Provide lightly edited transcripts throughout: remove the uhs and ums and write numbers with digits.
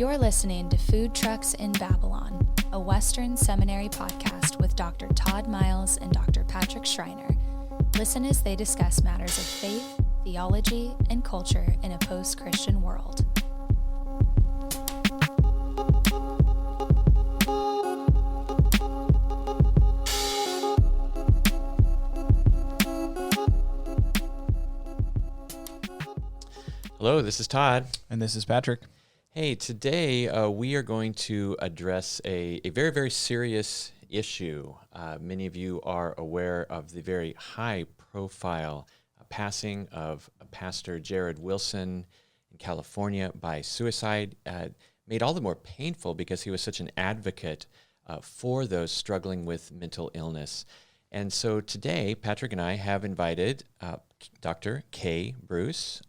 You're listening to Food Trucks in Babylon, a Western Seminary podcast with Dr. Todd Miles and Dr. Patrick Schreiner. Listen as they discuss matters of faith, theology, and culture in a post-Christian world. Hello, this is Todd. And this is Patrick. Hey, today we are going to address a very, very serious issue. Many of you are aware of the very high-profile passing of Pastor Jared Wilson in California by suicide. Made all the more painful because he was such an advocate for those struggling with mental illness. And so today, Patrick and I have invited Dr. Kay Bruce,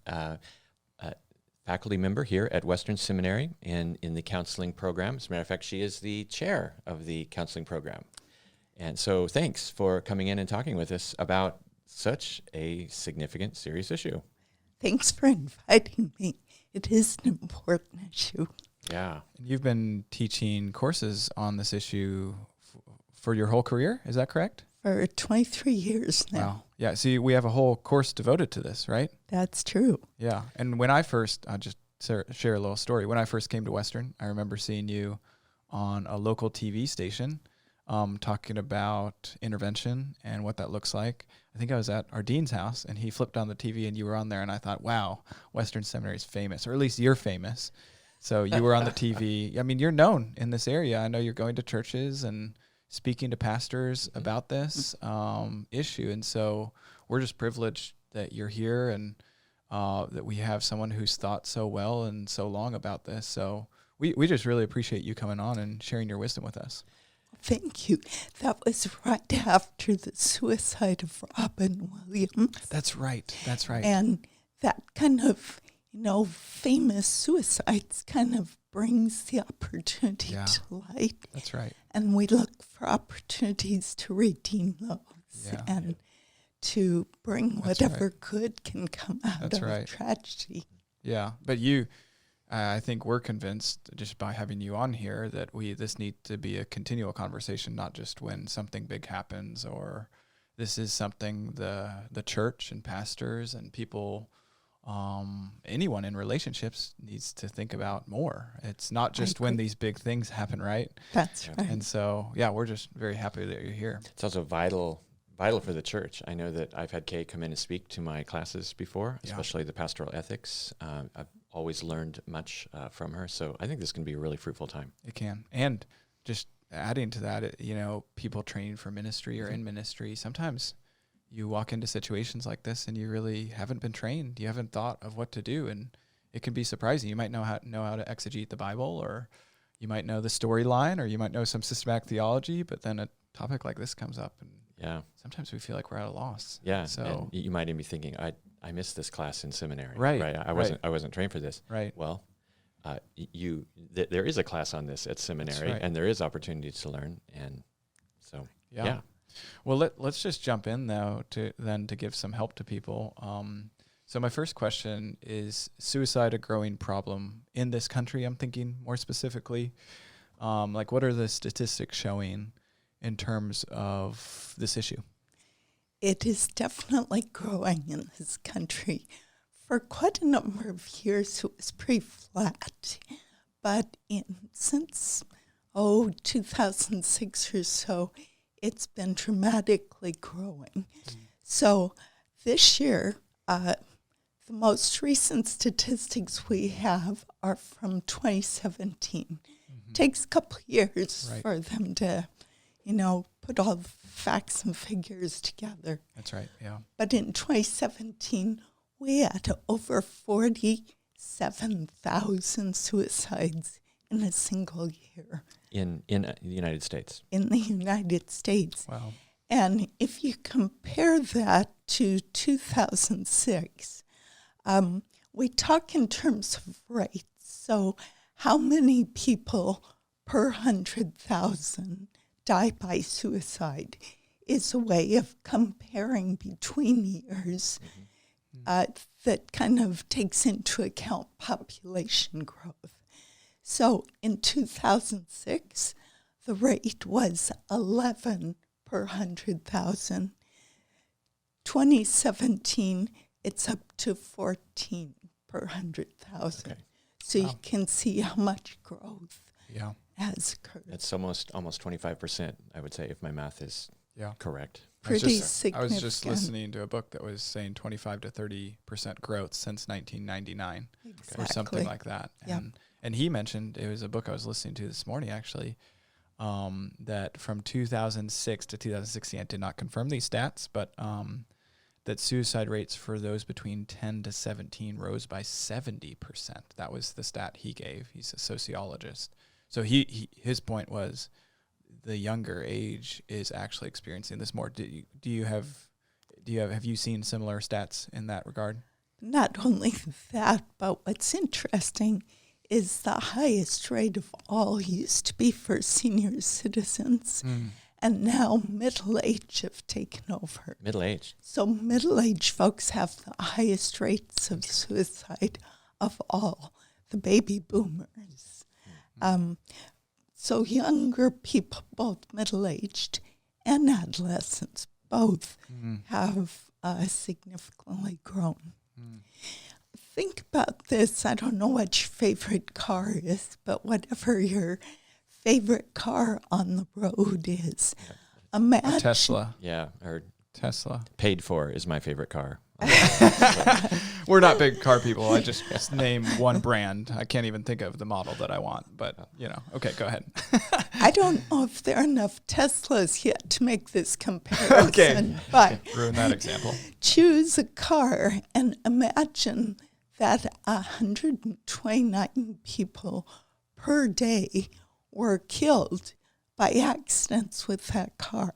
faculty member here at Western Seminary and in the counseling program. As a matter of fact, she is the chair of the counseling program. And so thanks for coming in and talking with us about such a significant, serious issue. Thanks for inviting me. It is an important issue. Yeah. You've been teaching courses on this issue for your whole career, is that correct? For 23 years now. Wow. Yeah, see, we have a whole course devoted to this, right? That's true. Yeah, and when I first, I'll just share a little story. When I first came to Western, I remember seeing you on a local TV station talking about intervention and what that looks like. I think I was at our dean's house, and he flipped on the TV, and you were on there, and I thought, wow, Western Seminary is famous, or at least you're famous. So you were on the TV. I mean, you're known in this area. I know you're going to churches and speaking to pastors about this issue. And so we're just privileged that you're here and that we have someone who's thought so well and so long about this. So we just really appreciate you coming on and sharing your wisdom with us. Thank you. That was right after the suicide of Robin Williams. That's right. That's right. And that kind of, famous suicides kind of brings the opportunity to light. That's right. And we look for opportunities to redeem those and to bring whatever good can come out of tragedy. Yeah, but I think we're convinced just by having you on here that this needs to be a continual conversation, not just when something big happens, or this is something the church and pastors and people, anyone in relationships needs to think about more. It's not just when these big things happen, right? That's right. And so, we're just very happy that you're here. It's also vital for the church. I know that I've had Kay come in and speak to my classes before, especially the pastoral ethics. I've always learned much from her. So I think this can be a really fruitful time. It can. And just adding to that, people training for ministry or in ministry, sometimes you walk into situations like this and you really haven't been trained. You haven't thought of what to do, and it can be surprising. You might know how to exegete the Bible, or you might know the storyline, or you might know some systematic theology, but then a topic like this comes up, and sometimes we feel like we're at a loss. Yeah. So and you might even be thinking, I missed this class in seminary. Right. I wasn't trained for this. Right. Well, there is a class on this at seminary, and there is opportunity to learn, and so yeah. Well, let's just jump in though to give some help to people. So my first question is: suicide a growing problem in this country? I'm thinking more specifically, what are the statistics showing in terms of this issue? It is definitely growing in this country. For quite a number of years, it was pretty flat. But since 2006 or so, it's been dramatically growing. So this year, the most recent statistics we have are from 2017. It takes a couple of years for them to, put all the facts and figures together. That's right, yeah. But in 2017, we had over 47,000 suicides in a single year. In the United States. In the United States. Wow. And if you compare that to 2006, we talk in terms of rates. So how many people per 100,000 die by suicide is a way of comparing between years that kind of takes into account population growth. So in 2006, the rate was 11 per 100,000. 2017, it's up to 14 per 100,000. Okay. So you can see how much growth Yeah. has occurred. That's almost 25%, I would say, if my math is Yeah. correct. Pretty I significant. was just listening to a book that was saying 25 to 30% growth since 1999 Exactly. or something like that. Yep. And he mentioned, it was a book I was listening to this morning actually, that from 2006 to 2016, I did not confirm these stats, but that suicide rates for those between 10 to 17 rose by 70%. That was the stat he gave. He's a sociologist. So his point was the younger age is actually experiencing this more. Have you seen similar stats in that regard? Not only that, but what's interesting is the highest rate of all used to be for senior citizens. And now middle-aged have taken over. Middle-aged. So middle-aged folks have the highest rates of suicide of all, the baby boomers. So younger people, both middle-aged and adolescents, both have significantly grown. Think about this. I don't know what your favorite car is, but whatever your favorite car on the road is. Imagine A Tesla. Yeah, or Tesla. paid for is my favorite car. We're not big car people. I just name one brand. I can't even think of the model that I want, but okay, go ahead. I don't know if there are enough Teslas yet to make this comparison, Okay. but Ruin that example. choose a car and imagine that 129 people per day were killed by accidents with that car.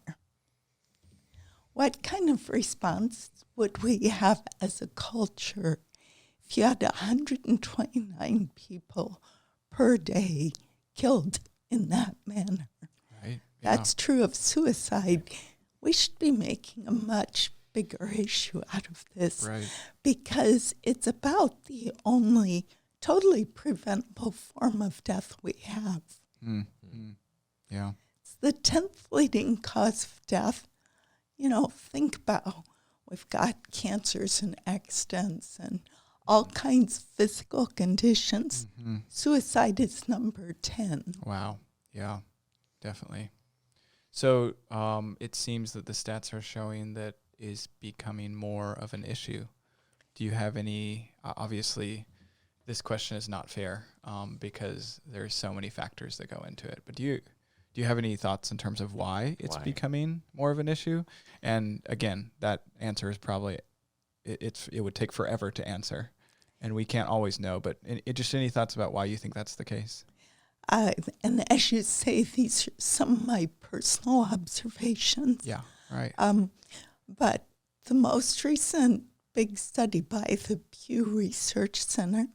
What kind of response would we have as a culture if you had 129 people per day killed in that manner? Right. That's true of suicide. We should be making a much bigger issue out of this Right. because it's about the only totally preventable form of death we have. Yeah. It's the 10th leading cause of death. Think about, we've got cancers and accidents and all kinds of physical conditions. Suicide is number 10. Wow. Yeah, definitely. So it seems that the stats are showing that is becoming more of an issue. Do you have any, obviously this question is not fair because there's so many factors that go into it, but do you have any thoughts in terms of why it's becoming more of an issue? And again, that answer is probably, it would take forever to answer and we can't always know, but just any thoughts about why you think that's the case? And as you say, these are some of my personal observations. Yeah, right. But the most recent big study by the Pew Research Center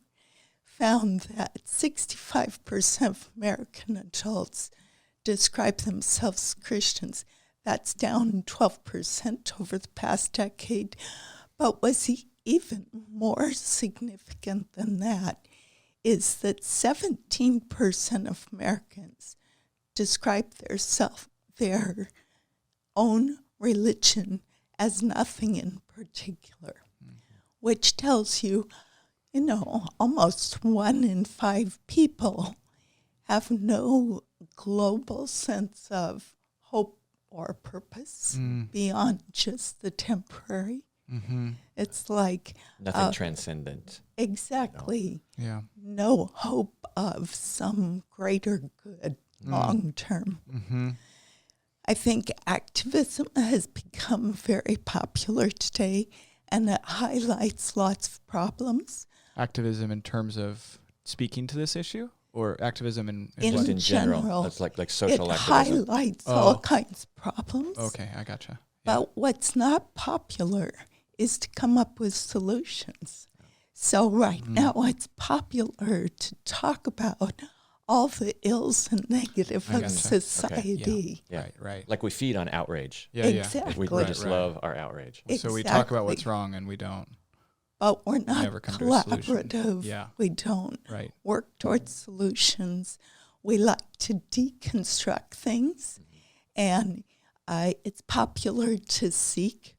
found that 65% of American adults describe themselves as Christians. That's down 12% over the past decade. But what's even more significant than that is that 17% of Americans describe their own religion as nothing in particular, which tells you, almost 1 in 5 people have no global sense of hope or purpose beyond just the temporary. It's like Nothing transcendent. exactly Yeah. no hope of some greater good long term. I think activism has become very popular today, and it highlights lots of problems. Activism in terms of speaking to this issue, or activism in Just what? in general. general, That's like social It activism. highlights all kinds of problems. Okay, I gotcha. But what's not popular is to come up with solutions. So right now it's popular to talk about all the ills and negative I of gotcha. society. Yeah. Right. Like we feed on outrage. Yeah, Exactly. We just love our outrage. So we talk about what's Exactly. wrong and we don't but we're not never come to a solution. collaborative. Yeah. We don't Right. work towards solutions. We like to deconstruct things, and it's popular to seek,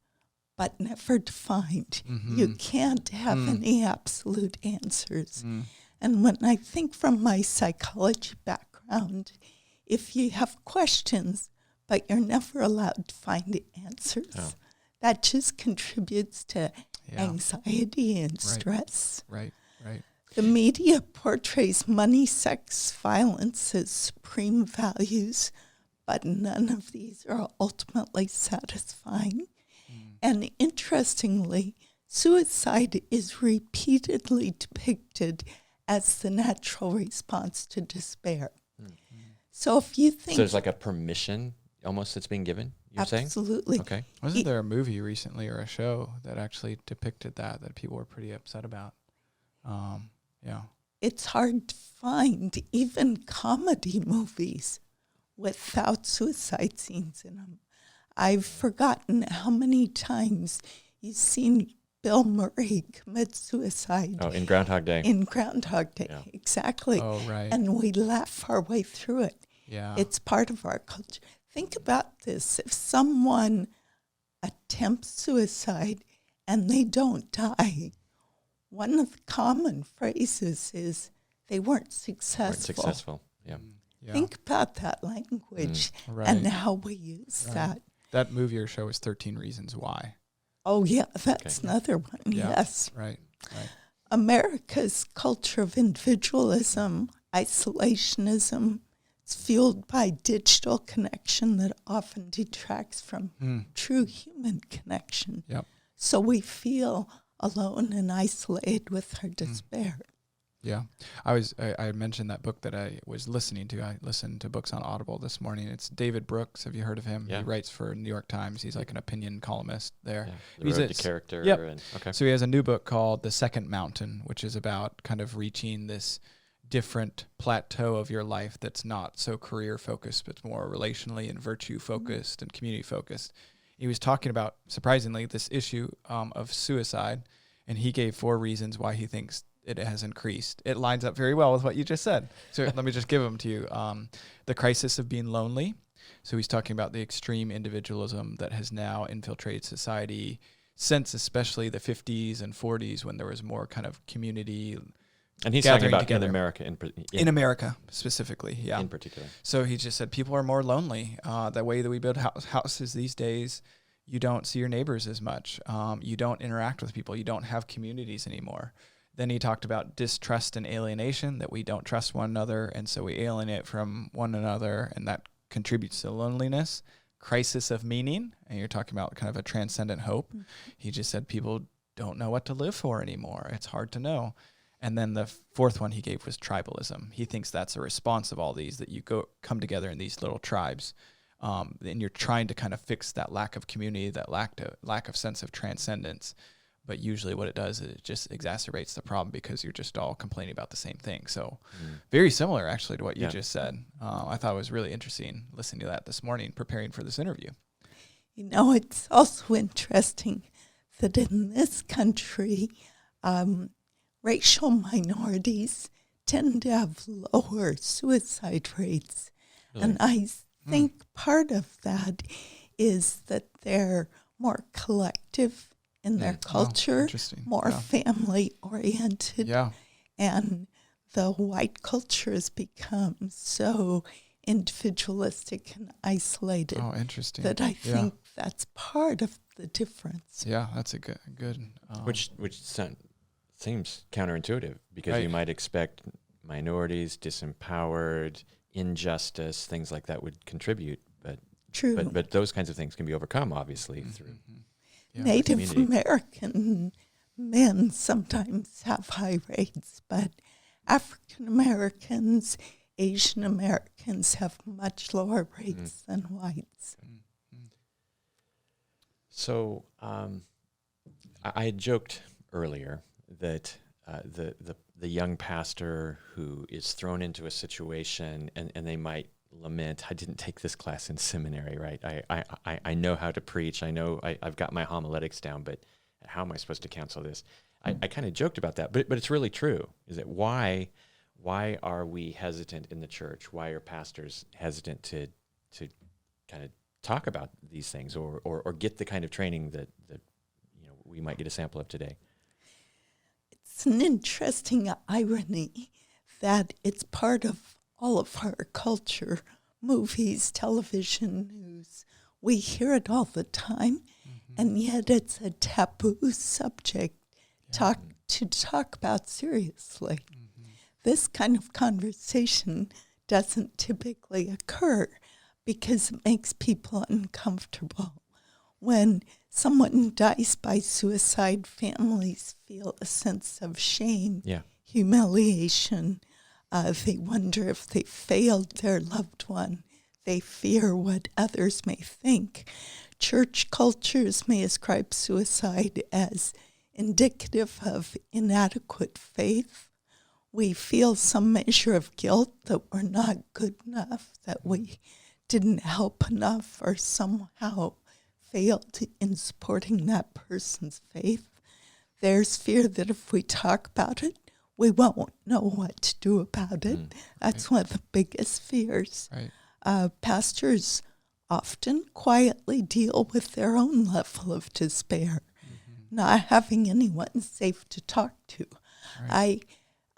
but never to find. You can't have any absolute answers. And when I think from my psychology background, if you have questions, but you're never allowed to find answers, that just contributes to anxiety and stress. Right. The media portrays money, sex, violence as supreme values, but none of these are ultimately satisfying. And interestingly, suicide is repeatedly depicted as the natural response to despair. So if you think... So there's like a permission almost that's being given, you're saying? Absolutely. Okay. Wasn't there a movie recently or a show that actually depicted that people were pretty upset about? Yeah. It's hard to find even comedy movies without suicide scenes in them. I've forgotten how many times you've seen Bill Murray commit suicide. Oh, in Groundhog Day. In Groundhog Day, exactly. Oh, right. And we laugh our way through it. Yeah. It's part of our culture. Think about this. If someone attempts suicide and they don't die, one of the common phrases is they weren't successful. Yeah. Yeah. Think about that language Right. and how we use Right. that. That movie or show is 13 Reasons Why. Oh, yeah, that's another one, Yeah. yes. Right. America's culture of individualism, isolationism, it's fueled by digital connection that often detracts from true human connection. Yep. So we feel alone and isolated with our despair. Yeah. I mentioned that book that I was listening to. I listened to books on Audible this morning. It's David Brooks. Have you heard of him? Yeah. He writes for New York Times. He's like an opinion columnist there. The road to character. Yep. Okay. So he has a new book called The Second Mountain, which is about kind of reaching this different plateau of your life that's not so career focused, but more relationally and virtue focused and community focused. He was talking about, surprisingly, this issue of suicide, and he gave 4 reasons why he thinks it has increased. It lines up very well with what you just said. So let me just give them to you. The crisis of being lonely. So he's talking about the extreme individualism that has now infiltrated society since especially the 50s and 40s, when there was more kind of community. And he's talking about together. in America. In America, specifically, yeah. In particular. So he just said people are more lonely. The way that we build houses these days, you don't see your neighbors as much. You don't interact with people. You don't have communities anymore. Then he talked about distrust and alienation, that we don't trust one another, and so we alienate from one another, and that contributes to loneliness. Crisis of meaning, and you're talking about kind of a transcendent hope. He just said people don't know what to live for anymore. It's hard to know. And then the 4th one he gave was tribalism. He thinks that's a response of all these, that you come together in these little tribes, and you're trying to kind of fix that lack of community, that lack of sense of transcendence. But usually what it does is it just exacerbates the problem because you're just all complaining about the same thing. So very similar, actually, to what you just said. I thought it was really interesting listening to that this morning, preparing for this interview. You know, it's also interesting that in this country, racial minorities tend to have lower suicide rates. Really? And I think part of that is that they're more collective in their culture, more family-oriented. Yeah. And the white culture has become so individualistic and isolated. Oh, interesting. That I think that's part of the difference. Yeah, that's a good. Which seems counterintuitive, because you might expect minorities, disempowered, injustice, things like that would contribute, but True. But those kinds of things can be overcome, obviously, through Native American men sometimes have high rates, but African Americans, Asian Americans have much lower rates than whites. So I had joked earlier that the young pastor who is thrown into a situation and they might lament, I didn't take this class in seminary, right? I know how to preach. I know I've got my homiletics down, but how am I supposed to counsel this? I kind of joked about that, but it's really true. Is that why are we hesitant in the church? Why are pastors hesitant to kind of talk about these things or get the kind of training that we might get a sample of today? It's an interesting irony that it's part of all of our culture, movies, television, news. We hear it all the time, and yet it's a taboo subject to talk about seriously. This kind of conversation doesn't typically occur because it makes people uncomfortable. When someone dies by suicide, families feel a sense of shame, humiliation. They wonder if they failed their loved one. They fear what others may think. Church cultures may ascribe suicide as indicative of inadequate faith. We feel some measure of guilt that we're not good enough, that we didn't help enough, or somehow failed in supporting that person's faith. There's fear that if we talk about it, we won't know what to do about it. That's one of the biggest fears. Right. Pastors often quietly deal with their own level of despair, not having anyone safe to talk to. Right.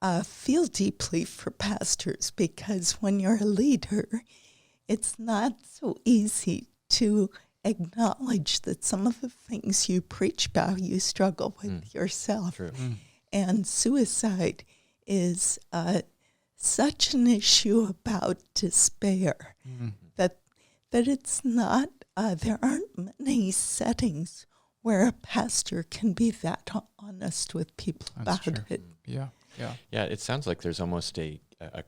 I feel deeply for pastors because when you're a leader, it's not so easy to acknowledge that some of the things you preach about, you struggle with yourself. True. And suicide is such an issue about despair that it's not, there aren't many settings where a pastor can be that honest with people about it. Yeah. It sounds like there's almost a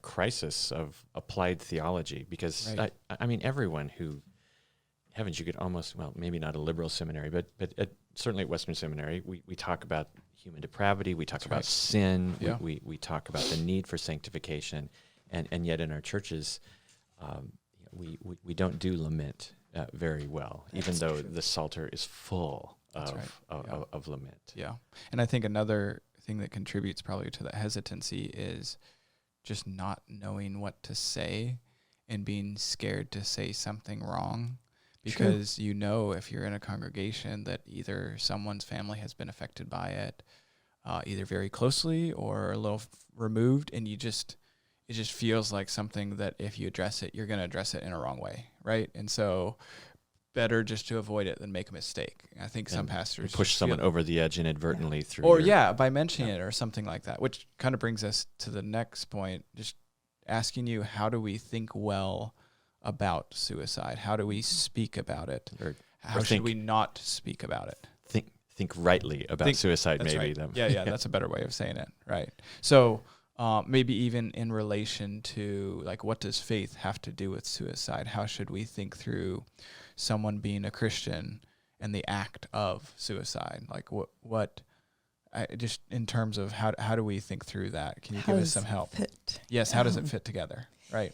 crisis of applied theology because, I mean, everyone who, heavens, you could almost, well, maybe not a liberal seminary, but certainly at Western Seminary, we talk about human depravity, we talk about sin, we talk about the need for sanctification, and yet in our churches, we don't do lament very well, even though the Psalter is full of lament. Yeah, and I think another thing that contributes probably to that hesitancy is just not knowing what to say and being scared to say something wrong. Because you know if you're in a congregation that either someone's family has been affected by it, either very closely or a little removed, and it just feels like something that if you address it, you're going to address it in a wrong way, right? And so better just to avoid it than make a mistake. I think some pastors push someone over the edge inadvertently through. Or by mentioning it or something like that, which kind of brings us to the next point, just asking you, how do we think well about suicide? How do we speak about it? Or how should we not speak about it? Think rightly about suicide, maybe. Right. Yeah, that's a better way of saying it, right? So maybe even in relation to, like, what does faith have to do with suicide? How should we think through someone being a Christian and the act of suicide? Like, just in terms of how do we think through that? Can you give us some help? Yes, how does it fit together? Right.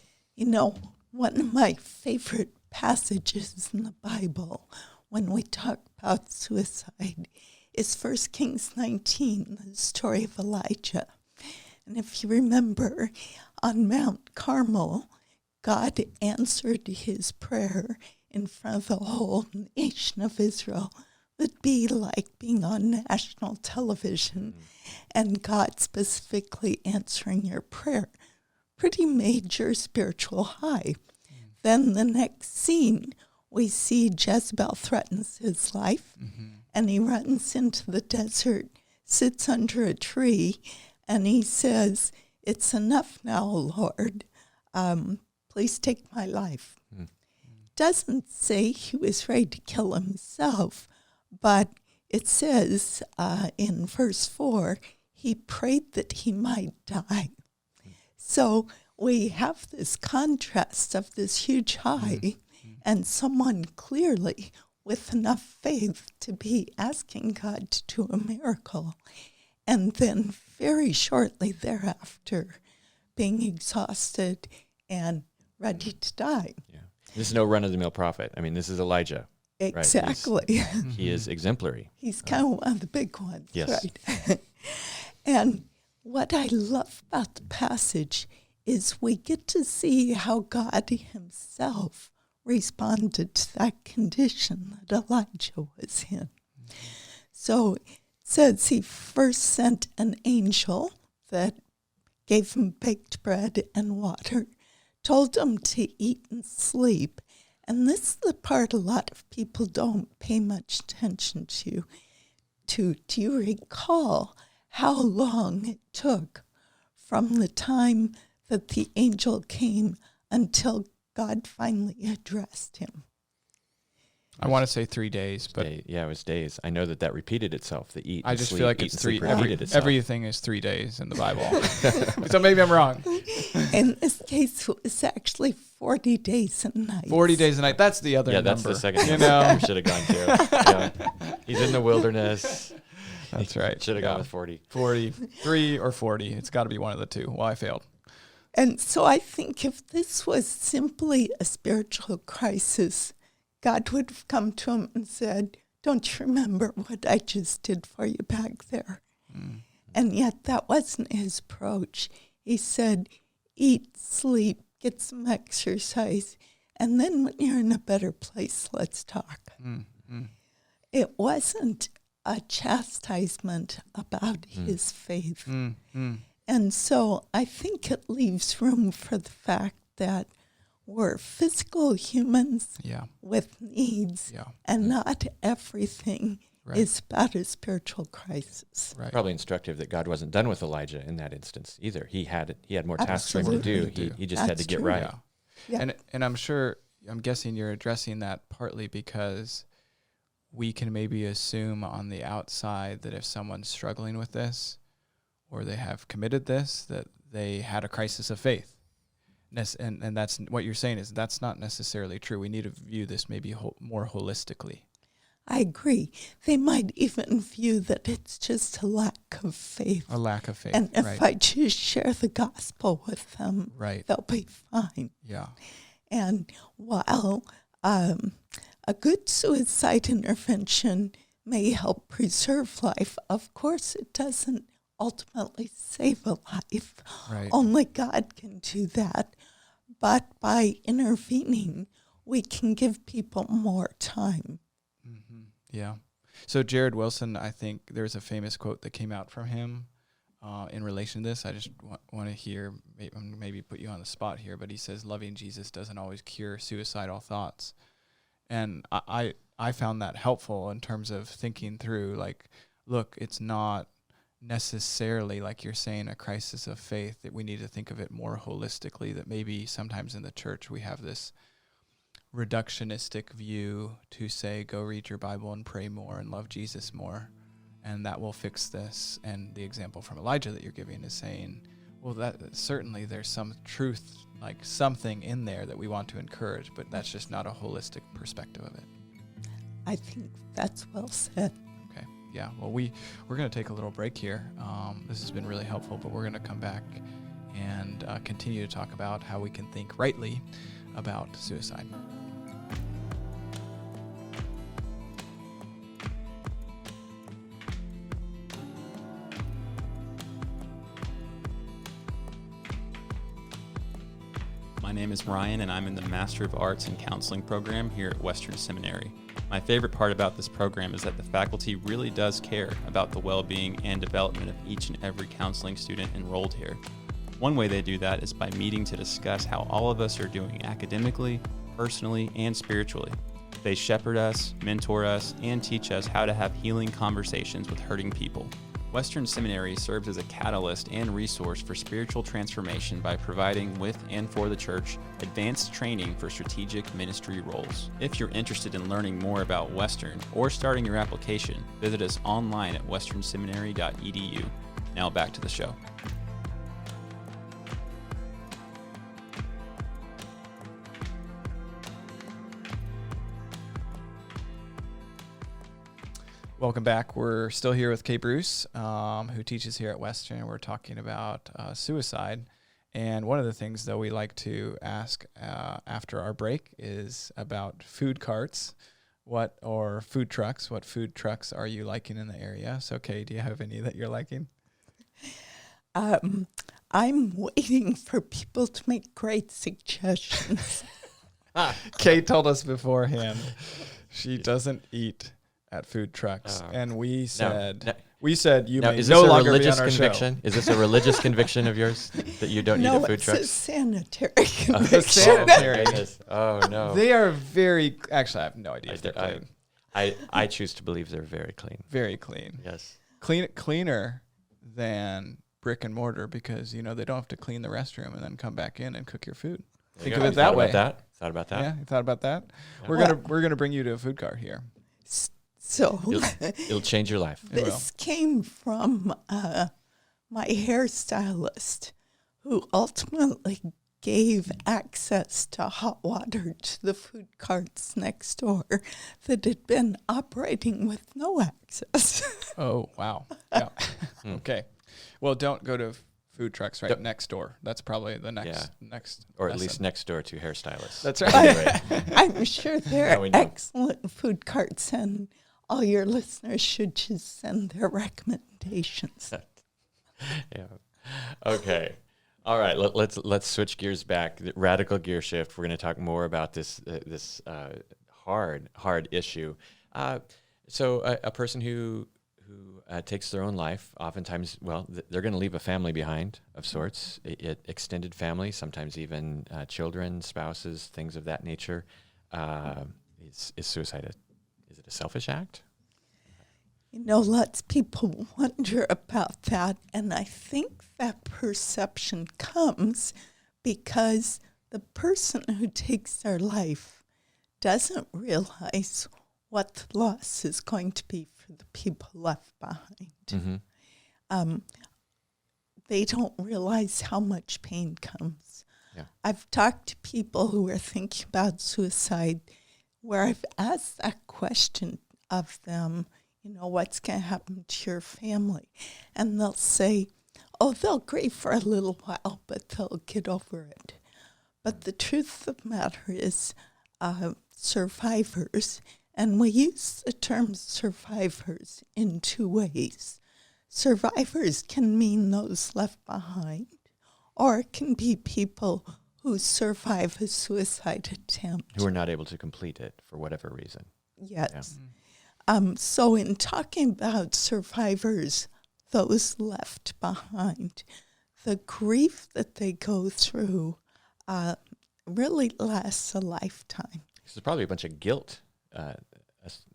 One of my favorite passages in the Bible when we talk about suicide is 1 Kings 19, the story of Elijah. And if you remember, on Mount Carmel, God answered his prayer in front of the whole nation of Israel. It would be like being on national television and God specifically answering your prayer. Pretty major spiritual high. Then the next scene, we see Jezebel threatens his life, and he runs into the desert, sits under a tree, and he says, "It's enough now, Lord. Please take my life." Doesn't say he was ready to kill himself, but it says in verse 4, he prayed that he might die. So we have this contrast of this huge high and someone clearly with enough faith to be asking God to do a miracle. And then very shortly thereafter, being exhausted and ready to die. Yeah. This is no run-of-the-mill prophet. I mean, this is Elijah. Exactly. Right? He is exemplary. He's kind of one of the big ones, yes. right? And what I love about the passage is we get to see how God himself responded to that condition that Elijah was in. So it says he first sent an angel that gave him baked bread and water, told him to eat and sleep. And this is the part a lot of people don't pay much attention to. Do you recall how long it took from the time that the angel came until God finally addressed him? I want to say 3 days, but Yeah, it was days. I know that repeated itself. The eat. I and just sleep, feel like eat it's and three. sleep repeated itself. Everything is 3 days in the Bible. So maybe I'm wrong. In this case, it was actually 40 days and nights. 40 days a night. That's the other Yeah, number. that's the second You number know? you should have gone to. Yeah. He's in the wilderness. That's right. Should have Yeah. gone with 40. 43 or 40. It's got to be one of the two. Well, I failed. And so I think if this was simply a spiritual crisis, God would have come to him and said, don't you remember what I just did for you back there? Mm. And yet that wasn't his approach. He said, eat, sleep, get some exercise, and then when you're in a better place, let's talk. Mm. Mm. It wasn't a chastisement about his faith. Mm. Mm. And so I think it leaves room for the fact that we're physical humans Yeah. with needs, Yeah. and not everything Right. is about a spiritual crisis. Right. Probably instructive that God wasn't done with Elijah in that instance either. He had more tasks for him to Absolutely. do. He just had to That's get true. right. Yeah. Yeah. And I'm guessing you're addressing that partly because we can maybe assume on the outside that if someone's struggling with this or they have committed this, that they had a crisis of faith. And that's what you're saying is that's not necessarily true. We need to view this maybe more holistically. I agree. They might even view that it's just a lack of faith. A lack of faith. And if right. I just share the gospel with them, Right. they'll be fine. Yeah. And while a good suicide intervention may help preserve life, of course it doesn't ultimately save a life. Right. Only God can do that. But by intervening, we can give people more time. Mm-hmm. Yeah. So Jared Wilson, I think there's a famous quote that came out from him in relation to this. I just want to hear, maybe put you on the spot here, but he says, loving Jesus doesn't always cure suicidal thoughts. And I found that helpful in terms of thinking through, like, look, it's not necessarily, like you're saying, a crisis of faith, that we need to think of it more holistically, that maybe sometimes in the church we have this reductionistic view to say, go read your Bible and pray more and love Jesus more, and that will fix this. And the example from Elijah that you're giving is saying, well, that certainly there's some truth, like something in there that we want to encourage, but that's just not a holistic perspective of it. I think that's well said. Okay. Yeah. Well, we're going to take a little break here. This has been really helpful, but we're going to come back and continue to talk about how we can think rightly about suicide. My name is Ryan, and I'm in the Master of Arts in Counseling program here at Western Seminary. My favorite part about this program is that the faculty really does care about the well-being and development of each and every counseling student enrolled here. One way they do that is by meeting to discuss how all of us are doing academically, personally, and spiritually. They shepherd us, mentor us, and teach us how to have healing conversations with hurting people. Western Seminary serves as a catalyst and resource for spiritual transformation by providing, with and for the church, advanced training for strategic ministry roles. If you're interested in learning more about Western or starting your application, visit us online at westernseminary.edu. Now back to the show. Welcome back. We're still here with Kay Bruce, who teaches here at Western. We're talking about suicide. And one of the things, though, we like to ask after our break is about food carts. or food trucks. What food trucks are you liking in the area? So, Kay, do you have any that you're liking? I'm waiting for people to make great suggestions. Kay told us beforehand she doesn't eat at food trucks, and we said you may is no this a longer religious be on our conviction? Is this a religious conviction of yours that you don't eat at food trucks? No, it's a sanitary conviction. sanitary. Oh no, They are very. Actually, I have no idea if they're clean. I choose to believe they're very clean. Very clean. Yes, Cleaner than brick and mortar, because they don't have to clean the restroom and then come back in and cook your food. Think of it that way. Thought about that. Yeah, you thought about that. Yeah. We're gonna bring you to a food cart here. So It'll change your life. this came from my hairstylist, who ultimately gave access to hot water to the food carts next door that had been operating with no access. Oh wow. Yeah. Okay. Well, don't go to food trucks next door. That's probably the next or at lesson. least next door to hairstylists. That's right. Anyway. I'm sure they're No, we know. excellent food carts, and all your listeners should just send their recommendations. Yeah. Okay. All right. Let's switch gears back. The radical gear shift. We're going to talk more about this hard issue. So a person who takes their own life, oftentimes, they're going to leave a family behind of sorts, extended family, sometimes even children, spouses, things of that nature. Is suicide is it a selfish act? Lots of people wonder about that, and I think that perception comes because the person who takes their life doesn't realize what the loss is going to be for the people left behind. Mm-hmm. They don't realize how much pain comes. Yeah. I've talked to people who are thinking about suicide where I've asked that question of them, what's going to happen to your family? And they'll say, they'll grieve for a little while, but they'll get over it. But the truth of the matter is survivors, and we use the term survivors in two ways. Survivors can mean those left behind, or it can be people who survive a suicide attempt. Who are not able to complete it for whatever reason. Yes. Yeah. So in talking about survivors, those left behind, the grief that they go through really lasts a lifetime. There's probably a bunch of guilt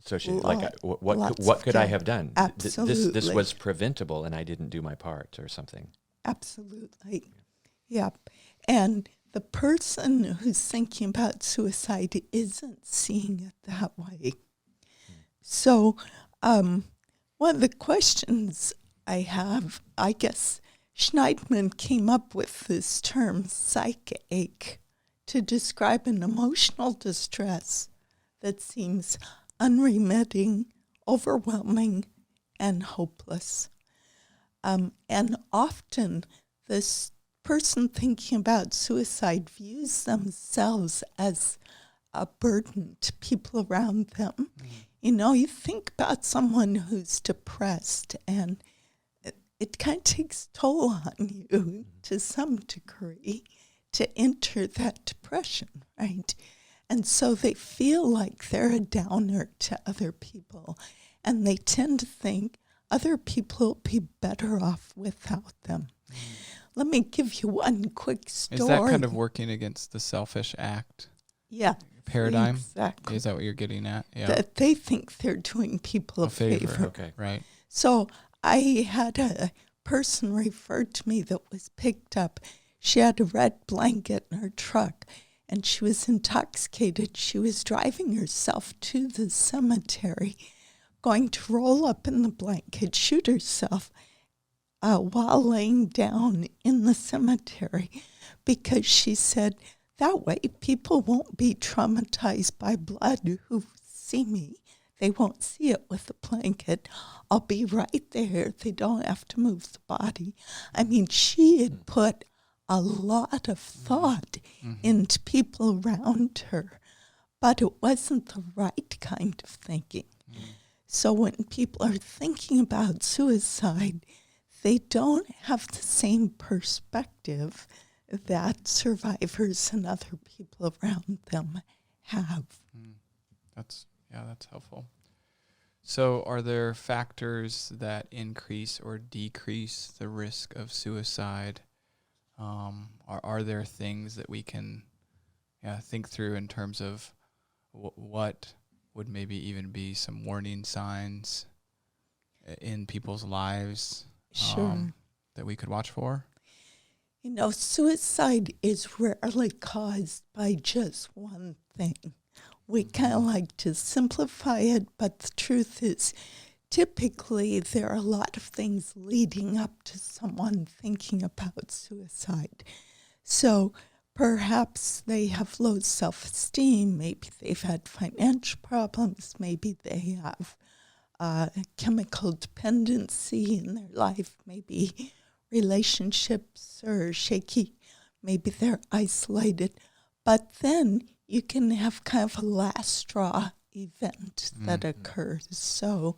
associated. What could I have done? Absolutely. This was preventable, and I didn't do my part, or something. Absolutely. Yeah. And the person who's thinking about suicide isn't seeing it that way. So one of the questions I have, I guess Schneidman came up with this term psych-ache to describe an emotional distress that seems unremitting, overwhelming, and hopeless. And often this person thinking about suicide views themselves as a burden to people around them. You think about someone who's depressed, and it kind of takes toll on you to some degree to enter that depression, right? And so they feel like they're a downer to other people, and they tend to think other people will be better off without them. Let me give you one quick story. Is that kind of working against the selfish act paradigm? Exactly. Is that what you're getting at? Yeah. That they think they're doing people a favor. Okay. Right. So I had a person referred to me that was picked up. She had a red blanket in her truck, and she was intoxicated. She was driving herself to the cemetery, going to roll up in the blanket, shoot herself while laying down in the cemetery, because she said, that way people won't be traumatized by blood who see me. They won't see it with the blanket. I'll be right there. They don't have to move the body. I mean, she had put a lot of thought into people around her. but it wasn't the right kind of thinking. So when people are thinking about suicide, they don't have the same perspective that survivors and other people around them have. That's helpful. So are there factors that increase or decrease the risk of suicide? Are there things that we can think through in terms of what would maybe even be some warning signs in people's lives that we could watch for? Suicide is rarely caused by just one thing. We kind of like to simplify it, but the truth is typically there are a lot of things leading up to someone thinking about suicide. So perhaps they have low self-esteem, maybe they've had financial problems, maybe they have chemical dependency in their life, maybe relationships are shaky, maybe they're isolated. But then you can have kind of a last straw event that occurs. So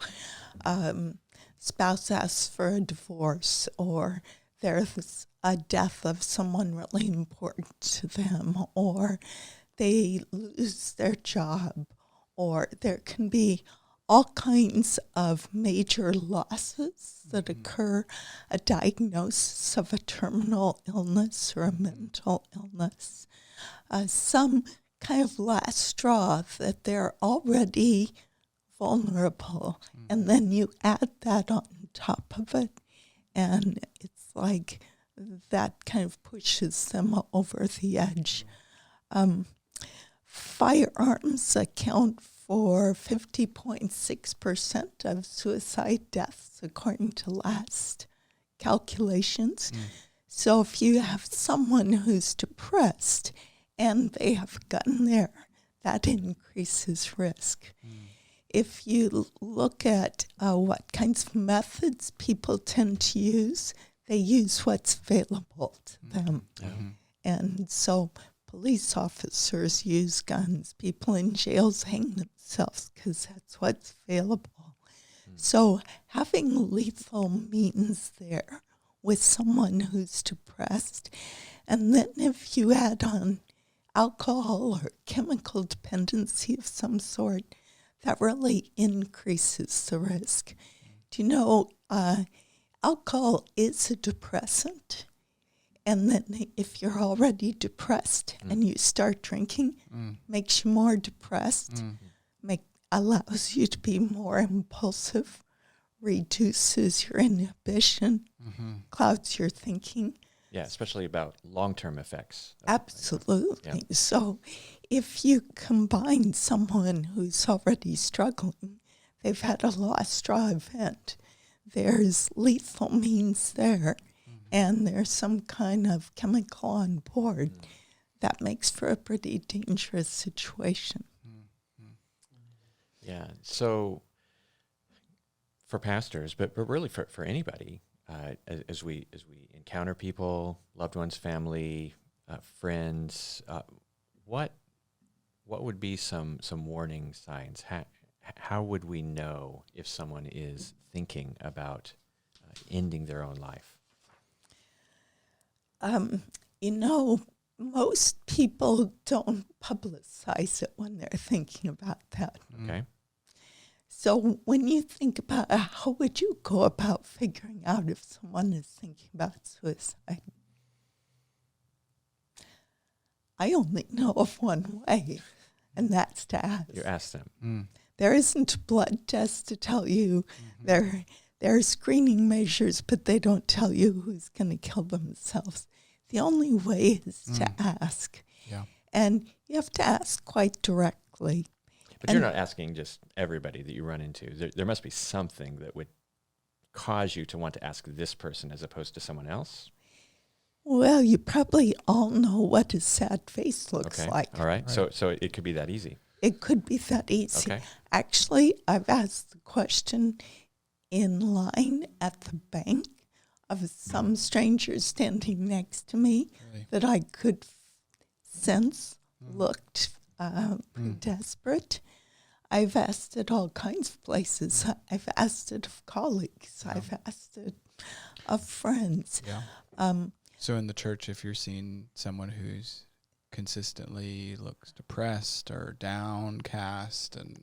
spouse asks for a divorce, or there's a death of someone really important to them, or they lose their job, or there can be all kinds of major losses that occur, a diagnosis of a terminal illness or a mental illness, some kind of last straw that they're already vulnerable, and then you add that on top of it, and it's like that kind of pushes them over the edge. Firearms account for 50.6% of suicide deaths, according to last calculations. So if you have someone who's depressed and they have a gun there, that increases risk. If you look at what kinds of methods people tend to use, they use what's available to them. And so police officers use guns. People in jails hang themselves because that's what's available. So having lethal means there with someone who's depressed. And then if you add on alcohol or chemical dependency of some sort, that really increases the risk. Do you know alcohol is a depressant? And then if you're already depressed and you start drinking, makes you more depressed, allows you to be more impulsive, reduces your inhibition, clouds your thinking. Yeah, especially about long-term effects. Absolutely. Yeah. So if you combine someone who's already struggling, they've had a lost straw event, there's lethal means there, and there's some kind of chemical on board, that makes for a pretty dangerous situation. Yeah, so for pastors, but really for anybody, as we encounter people, loved ones, family, friends, what would be some warning signs? How would we know if someone is thinking about ending their own life? Most people don't publicize it when they're thinking about that. Okay. So when you think about how would you go about figuring out if someone is thinking about suicide? I only know of one way, and that's to ask. You ask them. There isn't a blood test to tell you. There are screening measures, but they don't tell you who's going to kill themselves. The only way is to ask. Yeah. And you have to ask quite directly. But you're not asking just everybody that you run into. There must be something that would cause you to want to ask this person as opposed to someone else. Well, you probably all know what a sad face looks like. All right. So it could be that easy. It could be that easy. Okay. Actually, I've asked the question in line at the bank of some stranger standing next to me that I could sense looked desperate. I've asked it all kinds of places. I've asked it of colleagues. Yeah. I've asked it of friends. Yeah. So in the church, if you're seeing someone who's consistently looks depressed or downcast and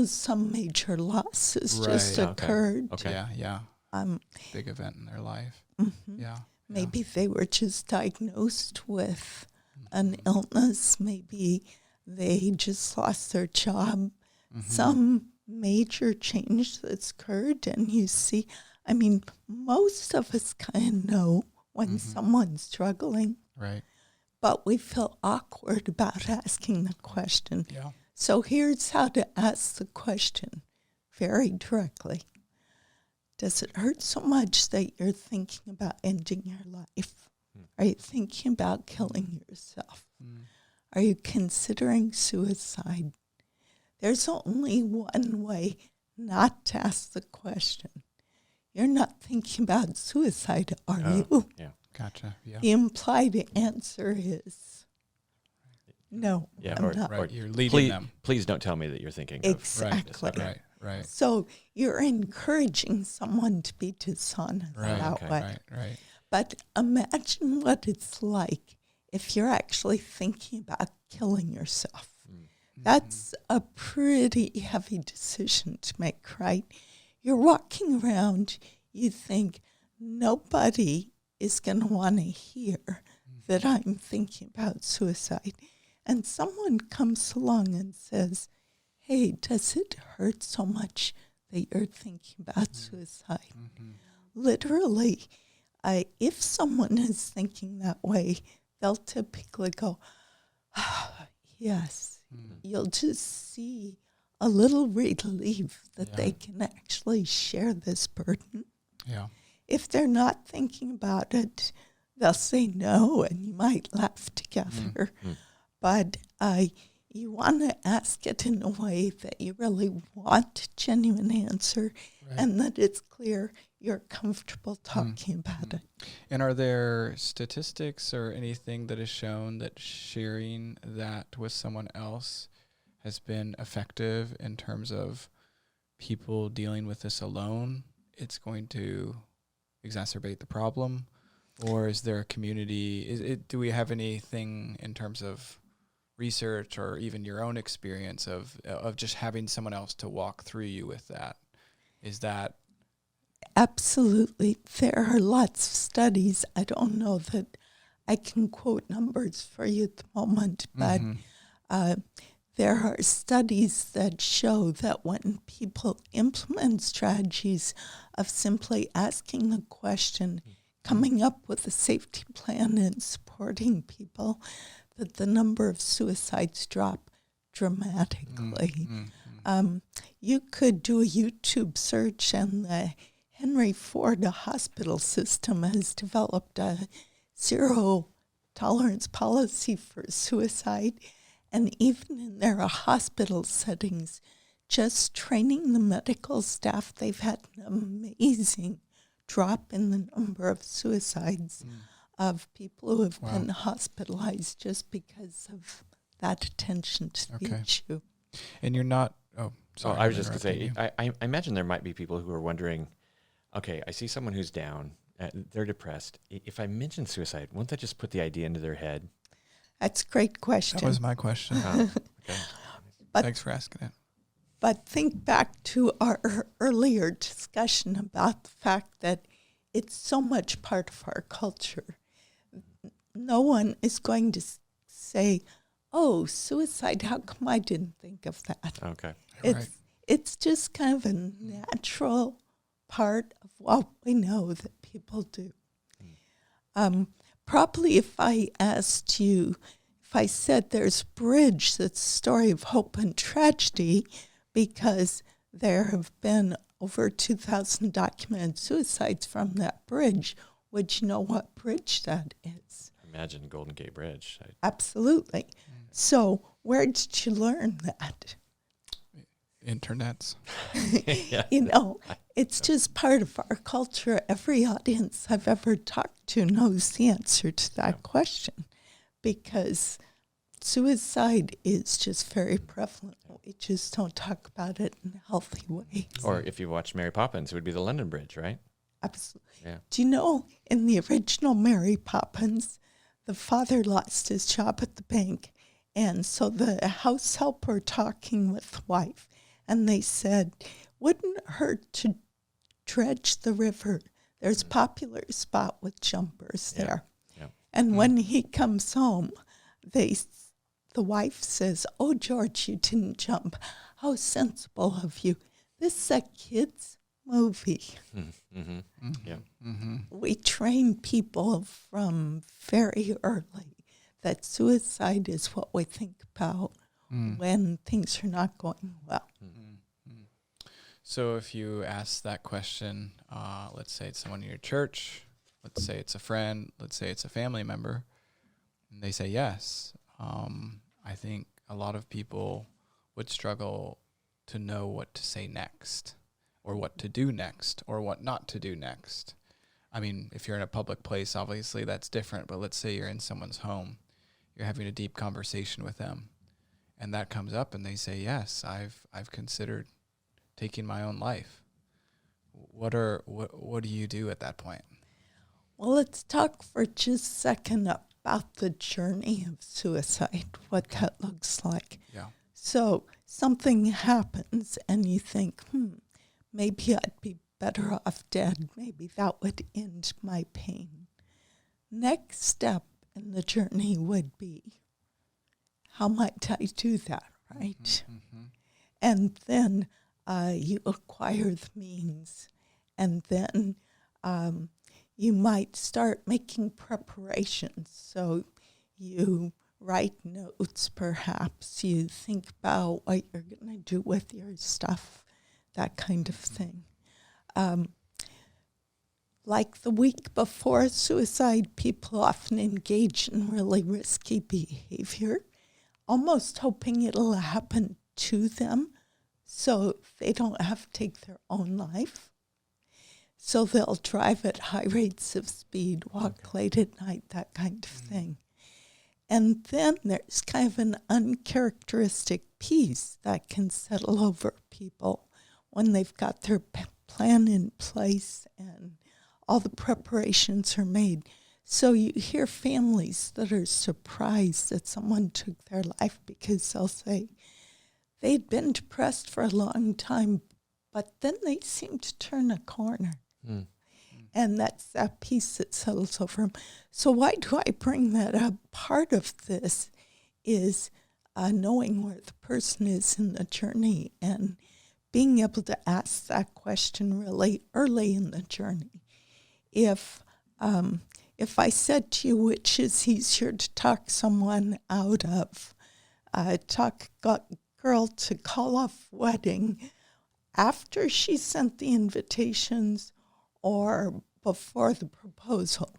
some major loss has just Right. occurred. Okay. Yeah. Big event in their life. Mhm. Yeah. Maybe they were just diagnosed with an illness. Maybe they just lost their job. Some major change that's occurred. And you see, most of us kind of know when someone's struggling, Right. but we feel awkward about asking the question. Yeah. So here's how to ask the question very directly. Does it hurt so much that you're thinking about ending your life? Are you thinking about killing yourself? Are you considering suicide? There's only one way not to ask the question. You're not thinking about suicide, are you? Yeah. Gotcha. Yeah. The implied answer is no. Yeah. I'm not. Right. You're leading them. Please don't tell me that you're thinking Exactly. of this. Right. Right. So you're encouraging someone to be dishonest Right. that Okay. way. Right. But imagine what it's like if you're actually thinking about killing yourself. That's a pretty heavy decision to make, right? You're walking around, you think nobody is going to want to hear that I'm thinking about suicide. And someone comes along and says, hey, does it hurt so much that you're thinking about suicide? Literally, if someone is thinking that way, they'll typically go, yes. You'll just see a little relief that they can actually share this burden. Yeah. If they're not thinking about it, they'll say no, and you might laugh together. But you want to ask it in a way that you really want a genuine answer and that it's clear you're comfortable talking about it. And are there statistics or anything that has shown that sharing that with someone else has been effective in terms of people dealing with this alone? It's going to exacerbate the problem? Or is there a community? Do we have anything in terms of research or even your own experience of just having someone else to walk through you with that? Is that... Absolutely. There are lots of studies. I don't know that I can quote numbers for you at the moment, but there are studies that show that when people implement strategies of simply asking the question, coming up with a safety plan and supporting people, that the number of suicides drop dramatically. You could do a YouTube search, and the Henry Ford hospital system has developed a zero tolerance policy for suicide. And even in their hospital settings, just training the medical staff, they've had an amazing drop in the number of suicides of people who have been hospitalized just because of that attention to the issue. And you're not... Oh, sorry. I was just going to say, I imagine there might be people who are wondering, okay, I see someone who's down, they're depressed. If I mention suicide, won't that just put the idea into their head? That's a great question. That was my question. Okay. Thanks for asking it. But think back to our earlier discussion about the fact that it's so much part of our culture. No one is going to say, oh, suicide, how come I didn't think of that? Okay. It's just kind of a natural part of what we know that people do. Probably if I asked you, if I said there's a bridge that's a story of hope and tragedy because there have been over 2,000 documented suicides from that bridge, would you know what bridge that is? Imagine Golden Gate Bridge. Absolutely. So where did you learn that? Internets. It's just part of our culture. Every audience I've ever talked to knows the answer to that question because suicide is just very prevalent. We just don't talk about it in healthy ways. Or if you watch Mary Poppins, it would be the London Bridge, right? Absolutely. Yeah. Do you know, in the original Mary Poppins, the father lost his job at the bank, and so the house help were talking with the wife, and they said, wouldn't it hurt to dredge the river? There's a popular spot with jumpers there. Yeah. And when he comes home, the wife says, oh, George, you didn't jump. How sensible of you. This is a kid's movie. Mm-hmm. Yeah. We train people from very early that suicide is what we think about when things are not going well. So if you ask that question, let's say it's someone in your church, let's say it's a friend, let's say it's a family member, and they say yes, I think a lot of people would struggle to know what to say next, or what to do next, or what not to do next. I mean, if you're in a public place, obviously that's different, but let's say you're in someone's home, you're having a deep conversation with them, and that comes up and they say, yes, I've considered taking my own life. What do you do at that point? Well, let's talk for just a second about the journey of suicide, what that looks like. Yeah. So something happens and you think, maybe I'd be better off dead. Maybe that would end my pain. Next step in the journey would be, how might I do that, right? Mm-hmm. And then you acquire the means, and then you might start making preparations. So you write notes, perhaps. You think about what you're going to do with your stuff, that kind of thing. Like the week before suicide, people often engage in really risky behavior, almost hoping it'll happen to them so they don't have to take their own life. So they'll drive at high rates of speed, walk late at night, that kind of thing. And then there's kind of an uncharacteristic peace that can settle over people when they've got their plan in place and all the preparations are made. So you hear families that are surprised that someone took their life because they'll say they'd been depressed for a long time, but then they seem to turn a corner. And that's that peace that settles over them. So why do I bring that up? Part of this is knowing where the person is in the journey and being able to ask that question really early in the journey. If I said to you, which is easier to talk someone out of, talk girl to call off wedding after she sent the invitations or before the proposal?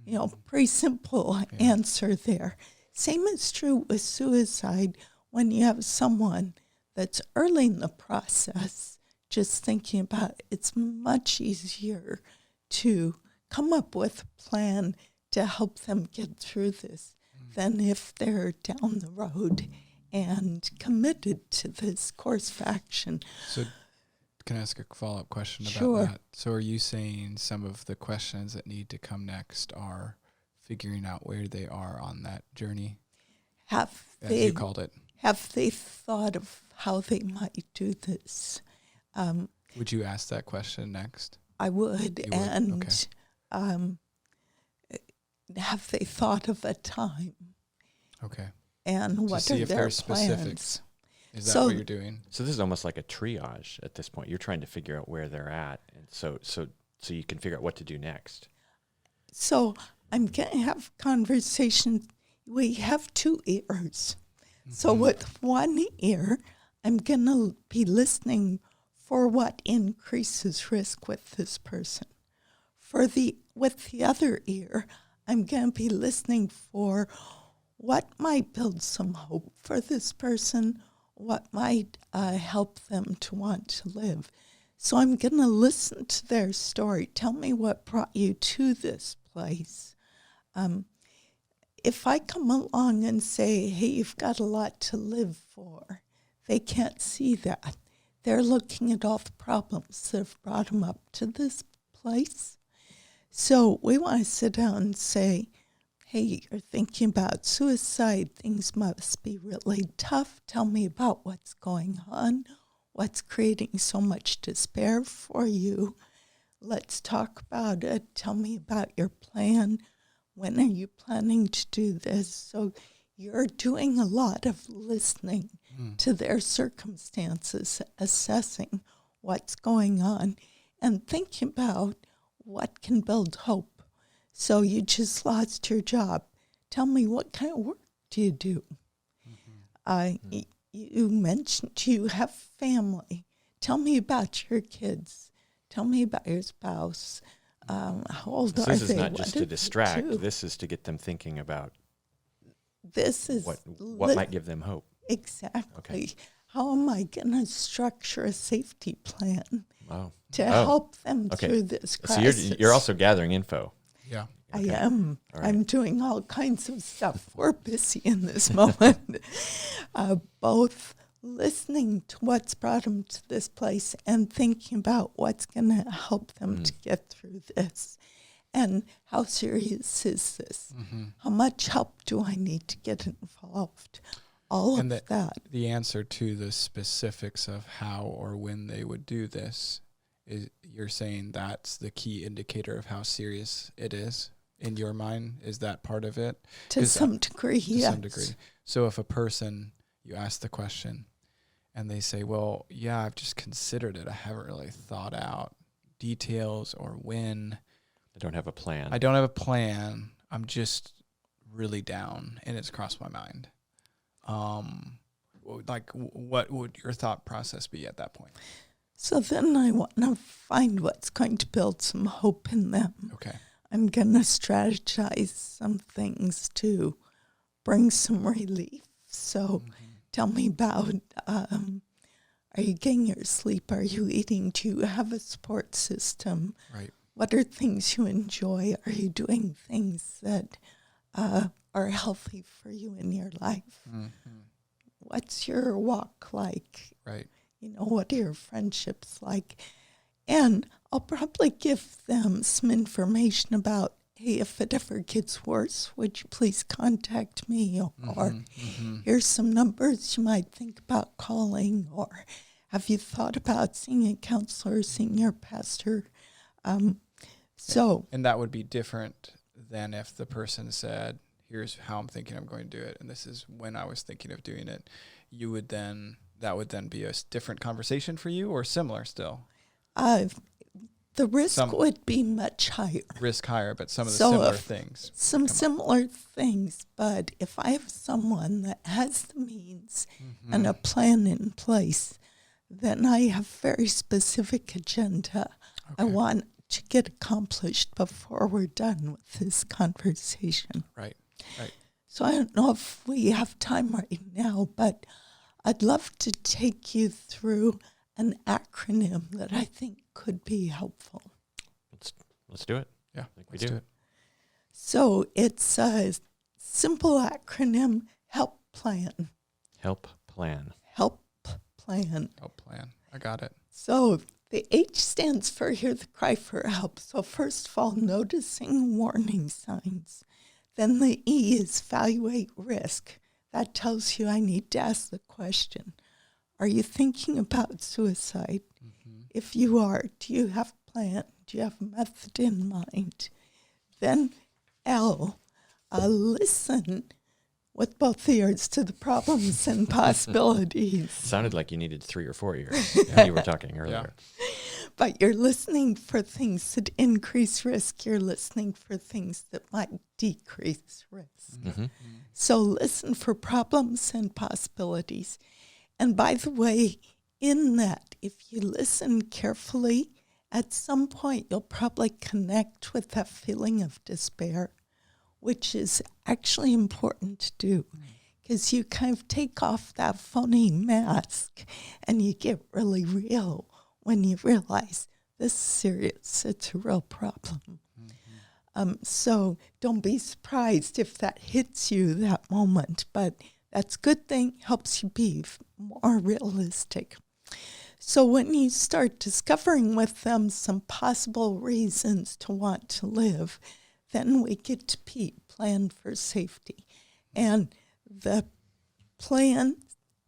You know, pretty simple answer there. Same is true with suicide when you have someone that's early in the process, just thinking about it. It's much easier to come up with a plan to help them get through this than if they're down the road and committed to this course of action. So can I ask a follow-up question about Sure. that? So are you saying some of the questions that need to come next are figuring out where they are on that journey, as you called it? Have they thought of how they might do this? Would you ask that question next? I would. You would? And Okay. have they thought of a time? Okay. And what see are if their there's plans? specifics. Is that So- what you're doing? So this is almost like a triage at this point. You're trying to figure out where they're at, and so you can figure out what to do next. So I'm going to have conversation. We have 2 ears. So with one ear, I'm going to be listening for what increases risk with this person. With the other ear, I'm going to be listening for what might build some hope for this person, what might help them to want to live. So I'm going to listen to their story. Tell me what brought you to this place. if I come along and say, hey, you've got a lot to live for, they can't see that. They're looking at all the problems that have brought them up to this place. So we want to sit down and say, hey, you're thinking about suicide. Things must be really tough. Tell me about what's going on, what's creating so much despair for you. Let's talk about it. Tell me about your plan. When are you planning to do this? So you're doing a lot of listening to their circumstances, assessing what's going on, and thinking about what can build hope. So you just lost your job. Tell me, what kind of work do you do? You mentioned you have family. Tell me about your kids. Tell me about your spouse. How old are they? This is not just to distract. Do? This is to get them thinking about this is what might give them hope. Exactly. Okay. How am I going to structure a safety plan to Oh. help them Okay. through this crisis? So you're also gathering info. Yeah. Okay. I am. All right. I'm doing all kinds of stuff. We're busy in this moment. Both listening to what's brought them to this place and thinking about what's going to help them to get through this. And how serious is this? How much help do I need to get involved? All And of that. The answer to the specifics of how or when they would do this is, you're saying that's the key indicator of how serious it is in your mind? Is that part of it? To some degree, yes. To some degree. So if a person, you ask the question and they say, well, yeah, I've just considered it. I haven't really thought out details or when. I don't have a plan. I don't have a plan. I'm just really down and it's crossed my mind. What would your thought process be at that point? So then I want to find what's going to build some hope in them. Okay. I'm going to strategize some things to bring some relief. So tell me about, are you getting your sleep? Are you eating? Do you have a support system? Right. What are things you enjoy? Are you doing things that are healthy for you in your life? What's your walk like? Right. What are your friendships like? And I'll probably give them some information about, hey, if it ever gets worse, would you please contact me? Or here's some numbers you might think about calling. Or have you thought about seeing a counselor, seeing your pastor? And that would be different than if the person said, here's how I'm thinking I'm going to do it, and this is when I was thinking of doing it. That would then be a different conversation for you, or similar still? The risk would be much higher. Risk higher, but some of the similar things. Some similar things, but if I have someone that has the means and a plan in place, then I have very specific agenda I want to get accomplished before we're done with this conversation. Right. So I don't know if we have time right now, but I'd love to take you through an acronym that I think could be helpful. Let's do it. Yeah, I think we do it. So it's a simple acronym, HELP plan. Help plan. HELP plan. Help plan. I got it. So the H stands for hear the cry for help. So first of all, noticing warning signs. Then the E is evaluate risk. That tells you I need to ask the question, are you thinking about suicide? If you are, do you have a plan? Do you have a method in mind? Then L, listen with both ears to the problems and possibilities. Sounded like you needed 3 or 4 ears when you were talking earlier. But you're listening for things that increase risk. You're listening for things that might decrease risk. So listen for problems and possibilities. And by the way, in that, if you listen carefully, at some point you'll probably connect with that feeling of despair, which is actually important to do because you kind of take off that phony mask and you get really real when you realize this is serious, it's a real problem. So don't be surprised if that hits you that moment, but that's a good thing, helps you be more realistic. So when you start discovering with them some possible reasons to want to live, then we get to plan for safety. And the plan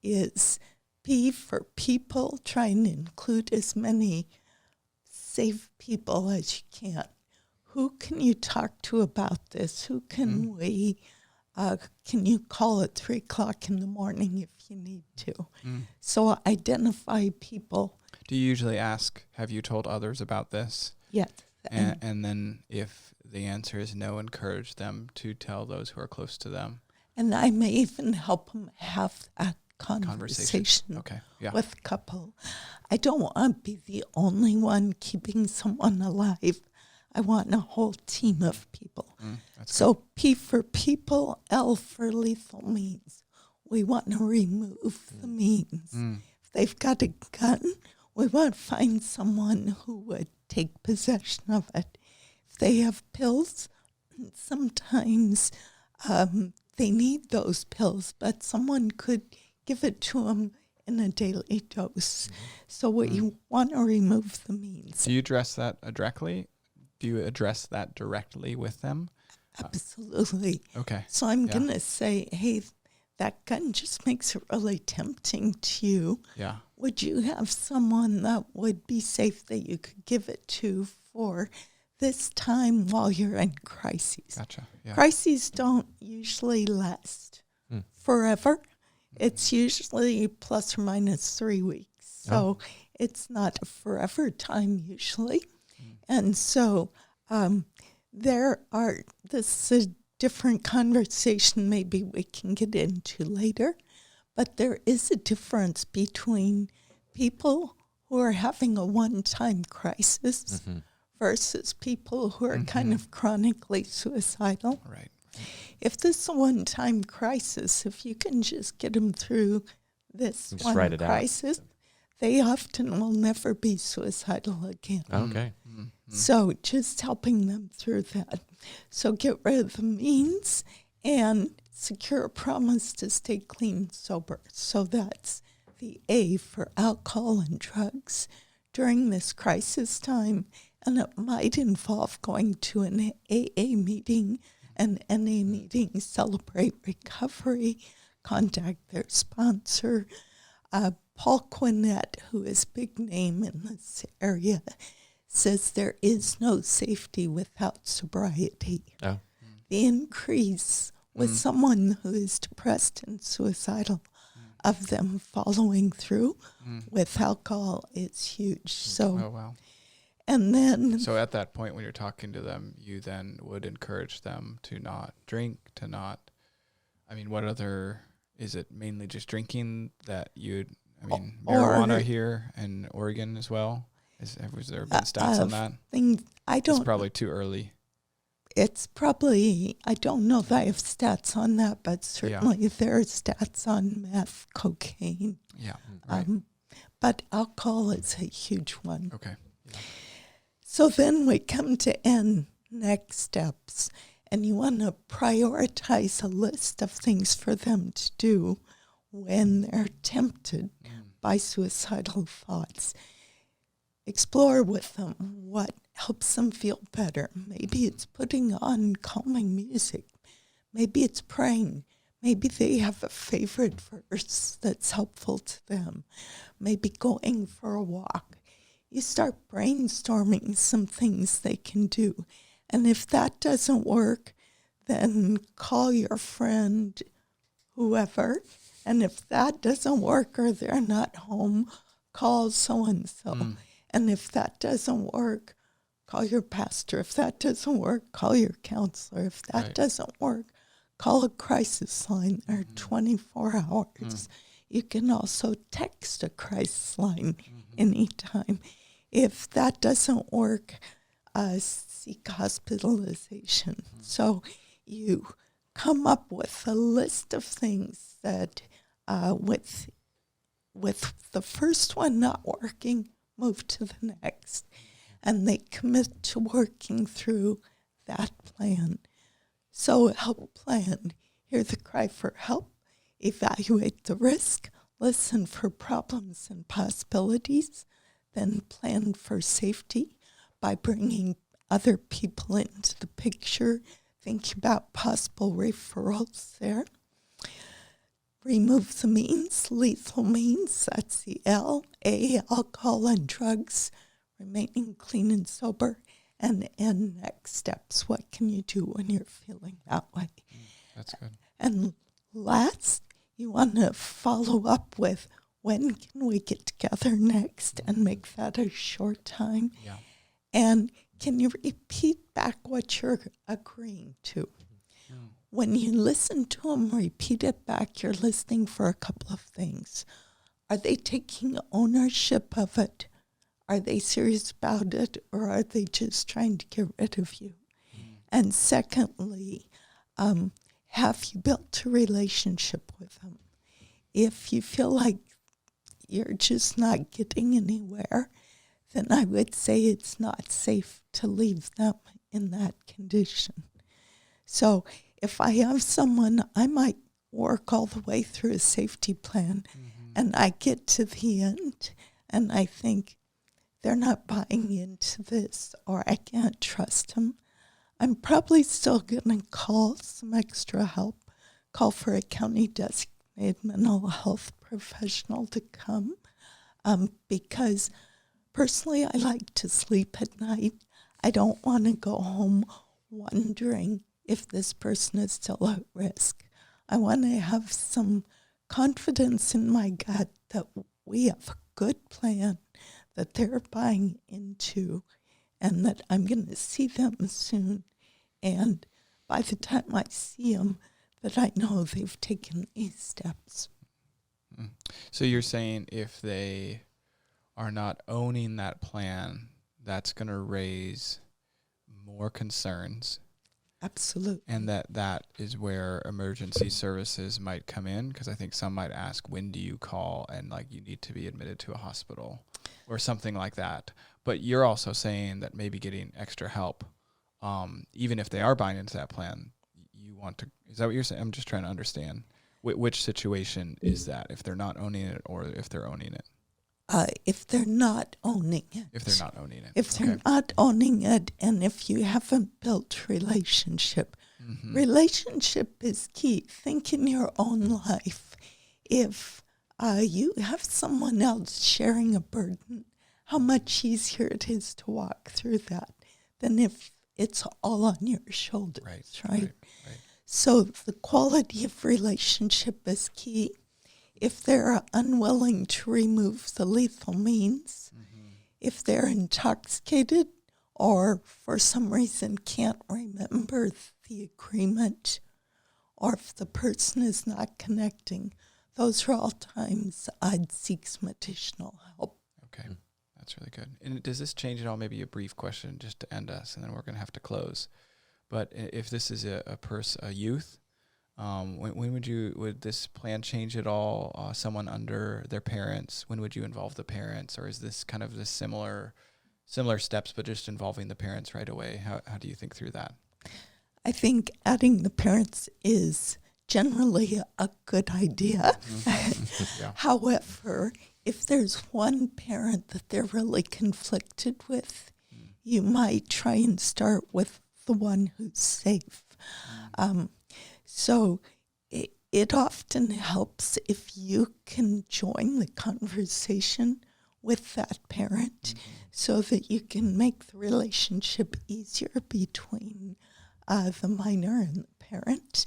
is P for people, try and include as many safe people as you can. Who can you talk to about this? Who can can you call at 3 o'clock in the morning if you need to? So identify people. Do you usually ask, have you told others about this? Yes. And then if the answer is no, encourage them to tell those who are close to them. And I may even help them have that conversation Okay. Yeah. with a couple. I don't want to be the only one keeping someone alive. I want a whole team of people. So good. P for people, L for lethal means. We want to remove the means. If they've got a gun, we want to find someone who would take possession of it. If they have pills, sometimes they need those pills, but someone could give it to them in a daily dose. So we want to remove the means. Do you address that directly? Do you address that directly with them? Absolutely. Okay. So I'm going to say, hey, that gun just makes it really tempting to you. Yeah. Would you have someone that would be safe that you could give it to for this time while you're in crises? Gotcha. Yeah. Crises don't usually last forever. It's usually plus or minus 3 weeks. So it's not a forever time usually. And so this is a different conversation maybe we can get into later, but there is a difference between people who are having a one-time crisis versus people who are kind of chronically suicidal. Right. If this is a one-time crisis, if you can just get them through this Just one write it out. crisis, they often will never be suicidal again. Okay. So just helping them through that. So get rid of the means and secure a promise to stay clean and sober. So that's the A for alcohol and drugs during this crisis time. And it might involve going to an AA meeting, an NA meeting, Celebrate Recovery, contact their sponsor. Paul Quinnett, who is a big name in this area, says there is no safety without sobriety. Oh. The increase with someone who is depressed and suicidal of them following through with alcohol is huge. So, Oh, wow. and then... So at that point when you're talking to them, you then would encourage them to not drink, to not, I mean, what other, is it mainly just drinking that you'd, I mean, marijuana here in Oregon as well? Has there been stats on that? It's probably too early. It's probably, I don't know if I have stats on that, but certainly there are stats on meth, cocaine. Yeah. Right. But alcohol is a huge one. Okay. Yeah. So then we come to N, next steps, and you want to prioritize a list of things for them to do when they're tempted by suicidal thoughts. Explore with them what helps them feel better. Maybe it's putting on calming music. Maybe it's praying. Maybe they have a favorite verse that's helpful to them. Maybe going for a walk. You start brainstorming some things they can do. And if that doesn't work, then call your friend, whoever. And if that doesn't work or they're not home, call so-and-so. And if that doesn't work, call your pastor. If that doesn't work, call your counselor. If that doesn't work, call a crisis line. They're 24 hours. You can also text a crisis line anytime. If that doesn't work, seek hospitalization. So you come up with a list of things that with the first one not working, move to the next. And they commit to working through that plan. So help plan, hear the cry for help, evaluate the risk, listen for problems and possibilities, then plan for safety by bringing other people into the picture, think about possible referrals there. Remove the means, lethal means, that's the L, A, alcohol and drugs, remaining clean and sober, and N, next steps. What can you do when you're feeling that way? That's good. And last, you want to follow up with when can we get together next and make that a short time? Yeah. And can you repeat back what you're agreeing to? When you listen to them, repeat it back, you're listening for a couple of things. Are they taking ownership of it? Are they serious about it? Or are they just trying to get rid of you? And secondly, have you built a relationship with them? If you feel like you're just not getting anywhere, then I would say it's not safe to leave them in that condition. So if I have someone, I might work all the way through a safety plan, and I get to the end, and I think they're not buying into this, or I can't trust them. I'm probably still going to call some extra help, call for a county designated mental health professional to come, because personally I like to sleep at night. I don't want to go home wondering if this person is still at risk. I want to have some confidence in my gut that we have a good plan that they're buying into, and that I'm going to see them soon. And by the time I see them, that I know they've taken these steps. So you're saying if they are not owning that plan, that's going to raise more concerns. Absolutely. And that is where emergency services might come in, because I think some might ask, when do you call, and like you need to be admitted to a hospital or something like that. But you're also saying that maybe getting extra help, even if they are buying into that plan, you want to, is that what you're saying? I'm just trying to understand which situation is that, if they're not owning it or if they're owning it. If they're not owning it. If they're not owning it. If they're not owning it, and if you haven't built relationship. Relationship is key. Think in your own life. If you have someone else sharing a burden, how much easier it is to walk through that than if it's all on your shoulders, right? So the quality of relationship is key. If they're unwilling to remove the lethal means, if they're intoxicated or for some reason can't remember the agreement, or if the person is not connecting, those are all times I'd seek some additional help. Okay, that's really good. And does this change at all? Maybe a brief question just to end us, and then we're going to have to close. But if this is a youth, when would this plan change at all? Someone under their parents, when would you involve the parents? Or is this kind of the similar steps, but just involving the parents right away? How do you think through that? I think adding the parents is generally a good idea. However, if there's one parent that they're really conflicted with, you might try and start with the one who's safe. So it often helps if you can join the conversation with that parent so that you can make the relationship easier between the minor and the parent.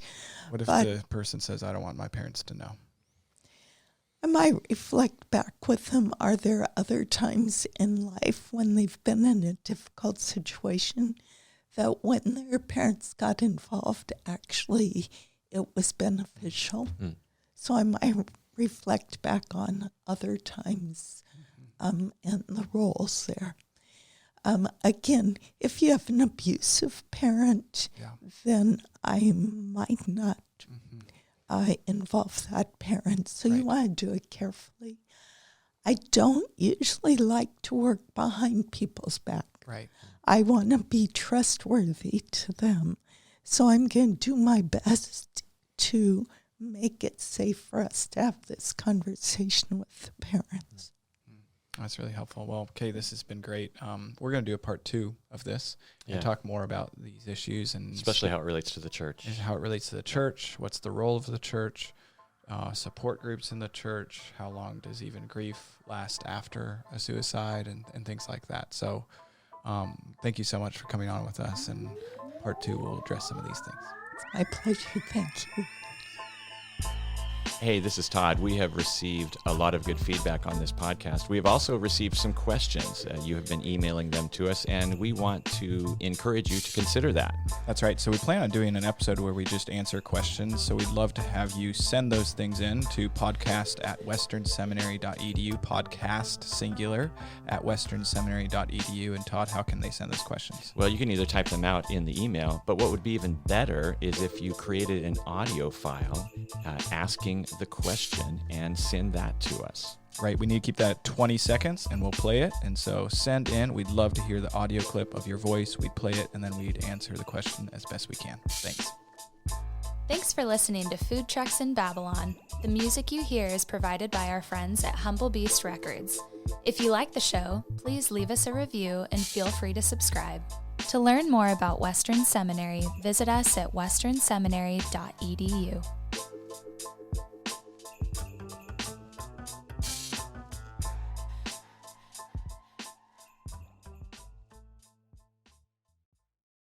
What if the person says, I don't want my parents to know? I might reflect back with them. Are there other times in life when they've been in a difficult situation that when their parents got involved, actually it was beneficial? So I might reflect back on other times and the roles there. Again, if you have an abusive parent, then I might not involve that parent. So you want to do it carefully. I don't usually like to work behind people's back. I want to be trustworthy to them. So I'm going to do my best to make it safe for us to have this conversation with the parents. That's really helpful. Well, Kay, this has been great. We're going to do a part 2 of this and talk more about these issues, and especially how it relates to the church. How it relates to the church, what's the role of the church, support groups in the church, how long does even grief last after a suicide, and things like that. So thank you so much for coming on with us, and part 2 will address some of these things. It's my pleasure. Thank you. Hey, this is Todd. We have received a lot of good feedback on this podcast. We have also received some questions. You have been emailing them to us, and we want to encourage you to consider that. That's right. So we plan on doing an episode where we just answer questions. So we'd love to have you send those things in to podcast@westernseminary.edu, podcast singular at westernseminary.edu. And Todd, how can they send those questions? Well, you can either type them out in the email, but what would be even better is if you created an audio file asking the question and send that to us. Right, we need to keep that at 20 seconds and we'll play it. And so send in. We'd love to hear the audio clip of your voice. We'd play it and then we'd answer the question as best we can. Thanks. Thanks for listening to Food Trucks in Babylon. The music you hear is provided by our friends at Humble Beast Records. If you like the show, please leave us a review and feel free to subscribe. To learn more about Western Seminary, visit us at westernseminary.edu.